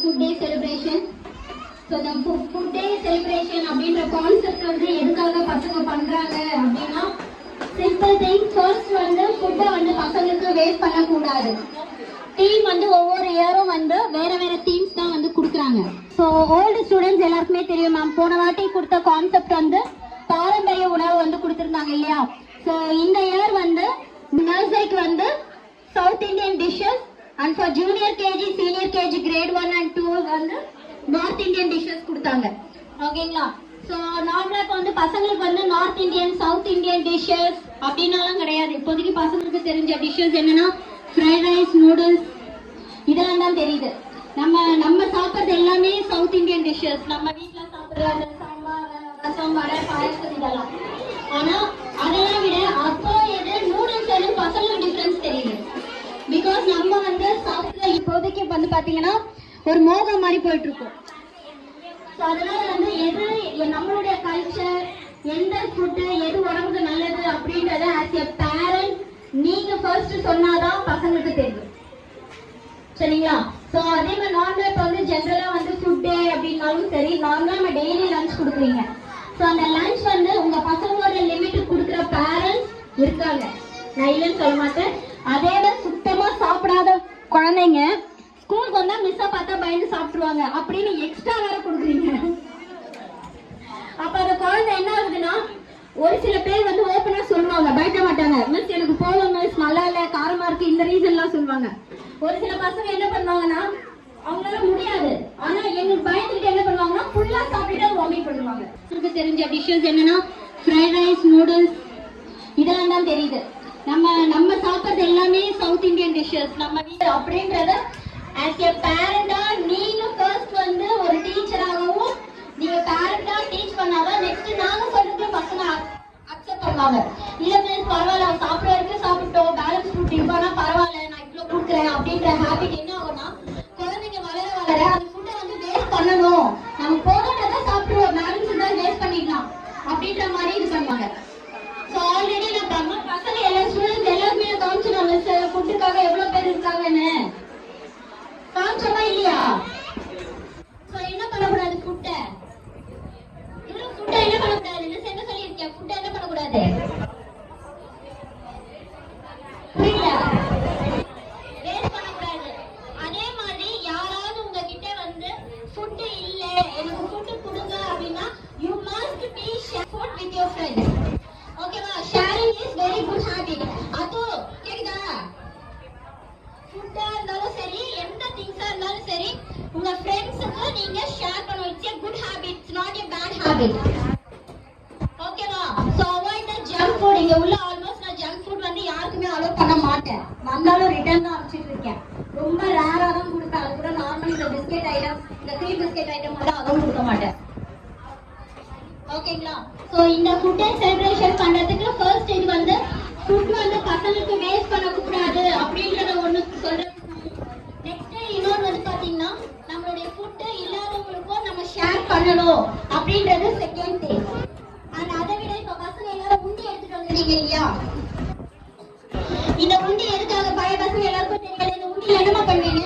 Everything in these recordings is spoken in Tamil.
Food Day celebration. So the Food Day celebration அப்படின்ற கான்செப்ட் வந்து எதுக்காக பசங்க பண்றாங்க அப்படின்னா சிம்பிள் திங். ஃபர்ஸ்ட் வந்து ஃபுட்டை வந்து பசங்களுக்கு வேஸ்ட் பண்ணக்கூடாது. டீம் வந்து ஒவ்வொரு இயரும் வந்து வேற வேற தீம்ஸ் தான் வந்து கொடுக்குறாங்க. ஸோ ஓல்டு ஸ்டூடெண்ட்ஸ் எல்லாருக்குமே தெரியும் மேம், போன வாட்டி கொடுத்த கான்செப்ட் வந்து பாரம்பரிய உணவு வந்து கொடுத்துருந்தாங்க இல்லையா. ஸோ இந்த இயர் வந்து நர்சரிக்கு வந்து south Indian dishes and for junior KG senior KG grade 1 and 2 வந்து நார்த் இந்தியன் டிஷ்ஷஸ் கொடுத்தாங்க. ஓகேங்களா. ஸோ நார்மலாக இப்போ வந்து பசங்களுக்கு வந்து north Indian south Indian dishes அப்படின்னாலாம் கிடையாது. இப்போதைக்கு பசங்களுக்கு தெரிஞ்ச டிஷ்ஷஸ் என்னன்னா ஃப்ரைட் ரைஸ், நூடுல்ஸ் இதெல்லாம் தான் தெரியுது. நம்ம சாப்பிட்றது எல்லாமே சவுத் இந்தியன் டிஷ்ஷஸ். நம்ம வீட்டில் சாப்பிட்ற அந்த சாம்பார், ரசம், வடை, பாயசம் இதெல்லாம். ஆனால் அதெல்லாம் விட அப்போ எது நூடுல்ஸ் எதுவும் பசங்களுக்கு டிஃப்ரென்ஸ் தெரியுது. பிகாஸ் நம்ம வந்து சாப்பிட்ற இப்போதைக்கு வந்து பார்த்தீங்கன்னா ஒரு மோகம் மாதிரி போயிட்டு இருக்கோம். ஸோ அதனால வந்து எது நம்மளுடைய கல்ச்சர், எந்த ஃபுட்டு எது உடம்புக்கு நல்லது அப்படின்றத ஆஸ் எ பேரண்ட் நீங்க ஃபர்ஸ்ட் சொன்னாதான் பசங்களுக்கு தெரியும். சரிங்களா. ஸோ அதே மாதிரி நார்மலா இப்போ வந்து ஜென்ரலா வந்து ஃபுட் டே அப்படின்னாலும் சரி, நார்மலா நம்ம டெய்லி லஞ்ச் கொடுக்குறீங்க. ஸோ அந்த லஞ்ச் வந்து உங்க பசங்களோட லிமிட் கொடுக்குற பேரண்ட்ஸ் இருக்காங்க, நான் இல்லைன்னு சொல்ல மாட்டேன். அதே சுத்தமா சாப்பிடாத குழந்தைங்க ஸ்கூலுக்கு வந்தா மிஸ்ஸா பார்த்தா பயந்து சாப்பிட்டுருவாங்க அப்படின்னு எக்ஸ்ட்ரா வேற கொடுக்குறீங்க. அப்ப அந்த குழந்தை என்ன ஆகுதுன்னா, ஒரு சில பேர் வந்து ஓப்பனா சொல்லுவாங்க, பயப்பட மாட்டாங்க. மிஸ் எனக்கு போதும் மிஸ், நல்லா இல்ல, காரமா இருக்கு, இந்த ரீசன்லாம் சொல்லுவாங்க. ஒரு சில பசங்க என்ன பண்ணுவாங்கன்னா அவங்களால முடியாது, ஆனா எங்களுக்கு பயந்துட்டு என்ன பண்ணுவாங்கன்னா ஃபுல்லா சாப்பிட்டுட்டு வாமிட் பண்ணுவாங்க. உங்களுக்கு தெரிஞ்ச டிஷ்ஷஸ் என்னன்னா ஃப்ரைட் ரைஸ், நூடுல்ஸ் இதெல்லாம் தான் தெரியுது. நம்ம சாப்பிட்றது எல்லாமே சவுத் இந்தியன் டிஷ்ஷஸ். நம்ம வீட்டு அப்படின்றத ஆஸ் எ பேரண்டா நீங்க ஃபர்ஸ்ட் வந்து ஒரு டீச்சராகவும் நீங்க பேரண்டா டீச் பண்ணாதான் நெக்ஸ்ட் நாங்க சொல்றது பசங்க அக்செப்ட் பண்ணுவாங்க. இல்ல மிஸ் பரவாயில்ல, சாப்பிட வரைக்கும் சாப்பிட்டோம், பேலன்ஸ் ஃபுட் இருப்பானா பரவாயில்ல, நான் இவ்வளவு கொடுக்குறேன் அப்படின்ற ஹேபிட் என்ன ஆகும்னா குழந்தைங்க வளர வளர அந்த ஃபுட்டை வந்து வேஸ்ட் பண்ணணும், நம்ம போகிறத சாப்பிடுவோம், பேலன்ஸ் தான் வேஸ்ட் பண்ணிடலாம் அப்படின்ற மாதிரி இது பண்ணுவாங்க. ஸோ ஆல்ரெடி நம்ம பசங்க எல்லா ஸ்டூடெண்ட்ஸ் எல்லாருமே காமிச்சிடும் மிஸ் ஃபுட்டுக்காக எவ்வளவு பேர் இருக்காங்கன்னு காமிச்சோமா இல்லையா. ஸோ என்ன பண்ணக்கூடாது, ஃபுட்டை என்ன பண்ணக்கூடாது, மிஸ் என்ன சொல்லியிருக்கேன், ஃபுட்டை என்ன பண்ணக்கூடாது, புரியல, வேஸ்ட் பண்ணக்கூடாது. அதே மாதிரி யாராவது உங்ககிட்ட வந்து ஃபுட்டு இல்ல எனக்கு ஃபுட்டு கொடுங்க அப்படின்னா you must be share food with your friends. ஓகேவா. Sharing is very good habit. அது கேக்குதா, ஃபுட்டா இருந்தாலும் சரி, எந்த திங்ஸா இருந்தாலும் சரி, உங்க ஃப்ரெண்ட்ஸுக்கு நீங்க ஷேர் பண்ணணும். It's a good habit, it's not a bad habit. ஓகேவா. சோ அவாய்ட் தி ஜங்க் ஃபுட். இங்க உள்ள ஆல்மோஸ்ட் நான் ஜங்க் ஃபுட் வந்து யாருக்குமே அலோ பண்ண மாட்டேன். வந்தாலும் ரிட்டர்ன் தான் அனுப்பிச்சிட்டு இருக்கேன். ரொம்ப ரேரா தான் கொடுப்பேன். அது கூட நார்மலி இந்த பிஸ்கெட் ஐட்டம், இந்த க்ரீம் பிஸ்கெட் ஐட்டம் மட்டும் அதுவும் கொடுக்க மாட்டேன். ஓகேங்களா. சோ இந்த ஃபுட் டே செலிப்ரேஷன் பண்றதுக்கு ஃபர்ஸ்ட் இது வந்து ஃபுட் வந்து பசங்களுக்கு வேஸ்ட் பண்ணக்கூடாது அப்படின்றத ஒண்ணு சொல்றேன். நெக்ஸ்ட் இன்னொன்று வந்து பாத்தீங்கன்னா நம்மளுடைய ஃபுட் இல்லாதவங்களுக்கும் நம்ம ஷேர் பண்ணணும் அப்படின்றது செகண்ட் திங். அண்ட் அதை விட இப்ப பசங்க எல்லாரும் உண்டி எடுத்துட்டு வந்துருக்கீங்க இல்லையா. இந்த உண்டி எதுக்காக பழைய பசங்க எல்லாருக்கும் தெரியல. இந்த உண்டியில என்னமா பண்ணுவீங்க,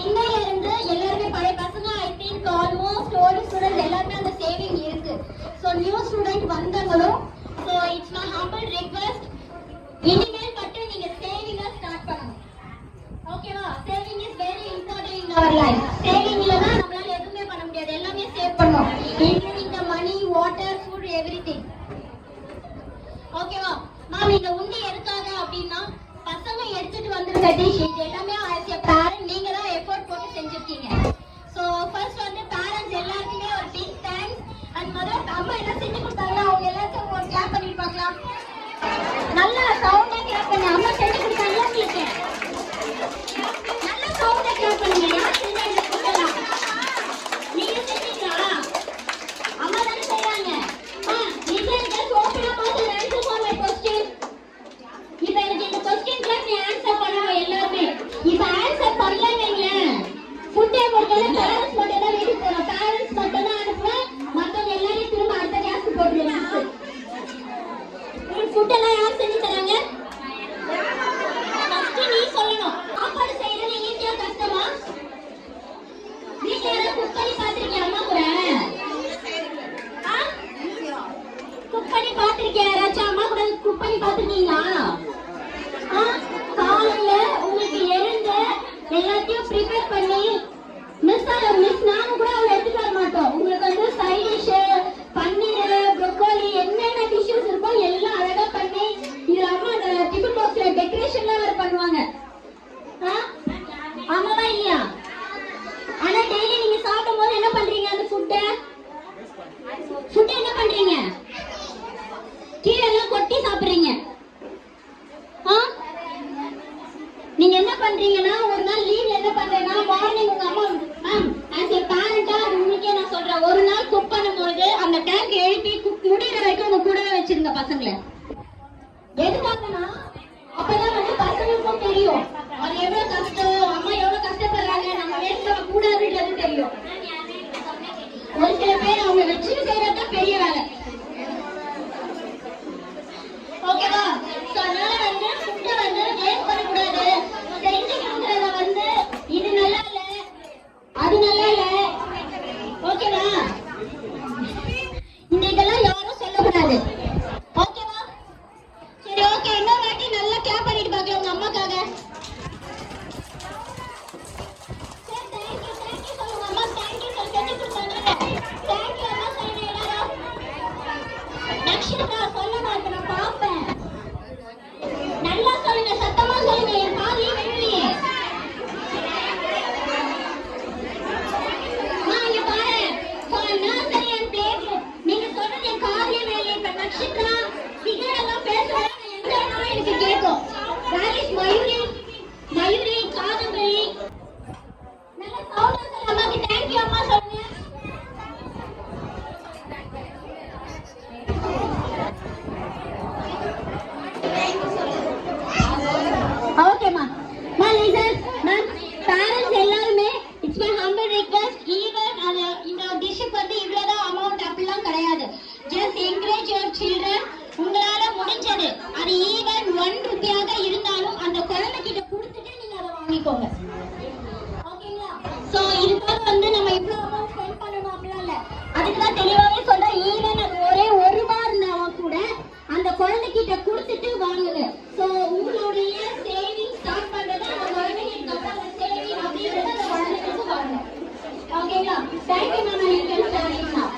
இன்னையில இருந்து எல்லாருமே பழைய பசங்க I think almost old students எல்லாருமே அந்த சேவிங் இருக்கு. ஸோ நியூ ஸ்டூடெண்ட் வந்தவங்களும் so it's my humble request, இனிமேல் மட்டும் நீங்க சேவிங்கா ஸ்டார்ட் பண்ணணும். ஓகேவா? Saving is very important in our life. Saving இல்லனா நம்மளால எதுவுமே பண்ண முடியாது. எல்லாமே சேவ் பண்ணணும், including the money, water, food, everything. ஓகேவா? மேம் இந்த உண்டி எதுக்காக அப்படின்னா பசங்க எடுத்துட்டு வந்திருக்க டிஷ் இது எல்லாமே ஆஸ் எ பேரண்ட் நீங்க தான் எஃபோர்ட் போட்டு செஞ்சிருக்கீங்க. ஸோ ஃபர்ஸ்ட் வந்து பேரண்ட்ஸ் எல்லாருக்குமே ஒரு பிக் தேங்க்ஸ். அண்ட் மதர் அம்மா என்ன செஞ்சு கொடுத்தாங்களோ அவங்க எல்லாத்தையும் ஒரு கிளாப் பண்ணி பார்க்கலாம். நல்லா சவுண்டா கிளாப் பண்ணி அம்மா செஞ்சு கொடுத்தாங்களா உங்களுக்கு? நல்லா சவுண்டா கிளாப் பண்ணுங்க. யார் செஞ்சாங்க கொடுக்கலாம்? நீங்க செஞ்சீங்களா? அம்மா தானே செய்றாங்க. Listen open up the answer for my question. இப்போ எனக்கு இந்த क्वेश्चनக்கு நீ ஆன்சர் பண்ணணும் எல்லாரும். இப்போ ஆன்சர் பண்ணலவீங்க ஃபுட்டே போட்டல பேரண்ட்ஸ் மட்டும் தான் வீட்டுக்கு போறோம். பேரண்ட்ஸ் மட்டும் தான் அனுப்புறேன். மத்தவங்க எல்லாரும் திரும்ப அடுத்த கிளாஸ்க்கு போடுறேன். உங்களுக்கு ஃபுட் எல்லாம் யார் செஞ்சு தராங்க? ஃபர்ஸ்ட் நீ சொல்லணும். சாப்பாடு செய்யறது ஈஸியா கஷ்டமா? வீட்ல யாராவது குக் பண்ணி பாத்திருக்கியா அம்மா கூட? குக் பண்ணி பாத்திருக்கியா யாராச்சும் அம்மா கூட குக் பண்ணி பாத்திருக்கீங்களா? காலையில உங்களுக்கு எழுந்து எல்லாத்தையும் ப்ரிப்பேர் பண்ணி மிஸ் நானும் கூட அவளை எடுத்துட்டு வர மாட்டோம். உங்களுக்கு வந்து சைட் டிஷ், பன்னீர், ப்ரோக்கோலி என்னென்ன டிஷ்ஷஸ் இருக்கோ எல்லாம் அழகா பண்ணி இது அம்மா அந்த டிஃபன் பாக்ஸ்ல டெக்கரேஷன்லாம் வேற பண்ணுவாங்க. ஆமாவா இல்லையா? ஆனா டெய்லி நீங்க சாப்பிடும் போது என்ன பண்றீங்க? அந்த ஃபுட்டை என்ன பண்றீங்க? கீழே எல்லாம் கொட்டி சாப்பிடுறீங்க. நீங்க என்ன பண்றீங்கன்னா ஒரு நாள் லீவ்ல என்ன பண்றேன்னா மார்னிங் உங்க அம்மா மேம் ஆஸ் எ பேரண்டா உங்களுக்கே நான் சொல்றேன், ஒரு நாள் குக் பண்ணும்போது அந்த டேங்க் எழுப்பி குக் முடிகிற வரைக்கும் உங்க கூடவே வச்சிருங்க பசங்களை. எதுக்காகனா அப்பதான் வந்து பசங்களுக்கும் தெரியும் அது எவ்வளவு கஷ்டம், அம்மா எவ்வளவு கஷ்டப்படுறாங்க, நம்ம வேஸ்ட் பண்ண கூடாதுன்றது தெரியும். ஒரு சில பேர் அவங்க வச்சுட்டு செய்யறதுதான் பெரிய வேலை. ஓகேவா? அதனால வந்து ஃபுட்டை வந்து வேஸ்ட் பண்ணக்கூடாது. செஞ்சு கொடுக்கறத வந்து இது நல்லா இல்ல அது நல்லா இல்ல. ஓகேவா? இந்த இதெல்லாம் யாரும் சொல்லக்கூடாது. ஓகேவா? சரி ஓகே, இன்னொரு வாட்டி நல்லா கிளாப் பண்ணிட்டு பாக்கலாம் உங்க அம்மாக்காக. சரி தேங்க்யூ சொல்லுங்க அம்மா. தேங்க்யூ சொல்லி செஞ்சு கொடுத்தாங்க. தேங்க்யூ அம்மா சொல்லுங்க எல்லாரும். நக்ஷத்ரா சொல்லணும், இப்ப நான் பாப்பேன். நல்லா சொல்லுங்க, சத்தமா சொல்லுங்க, என் காலையே வெள்ளியே. இங்க பாரு, நர்சரி அண்ட் பிளே குரூப் நீங்க சொல்றது என் காலையே வெள்ளியே. இப்ப நக்ஷத்ரா சிகரெல்லாம் பேசுறா எங்க வேணாலும் எனக்கு கேட்கும். Where is Mayuri Kadambari? நல்லா சவுண்டா சொல்லுங்க அம்மாக்கு. தேங்க்யூ அம்மா சொல்லுங்க. ஓகேமா லிசன் மேம், பேரண்ட்ஸ் எல்லாருமே it's my humble request, even இந்த டிஷ்ஷுக்கு வந்து இவ்வளவுதான் அமௌண்ட் அப்படிலாம் கிடையாது. Just encourage your children. உங்களால முடிஞ்சது அது ஈவன் 1 ரூபாயாக இருந்தாலும் அந்த குழந்தைகிட்ட கொடுத்துட்டு நீங்க அதை வாங்கிக்கோங்க. ஓகேங்களா? சோ இதுக்காக வந்து நம்ம இவ்வளவு அமௌண்ட் ஸ்பெண்ட் பண்ணணும் அப்படிலாம் இல்ல. அதுக்குதான் தெளிவாவே சொல்றேன், ஈவன் அது ஒரே 1 ரூபாய் இருந்தாலும் கூட அந்த குழந்தைகிட்ட கொடுத்துட்டு வாங்குங்க. சோ உங்களுடைய சேவிங் ஸ்டார்ட் பண்றது அந்த குழந்தைகளுக்கு அப்புறம் சேவிங் அப்படின்றது அந்த குழந்தைகளுக்கு வரணும். ஓகேங்களா? Thank you ma'am. You can start நவ.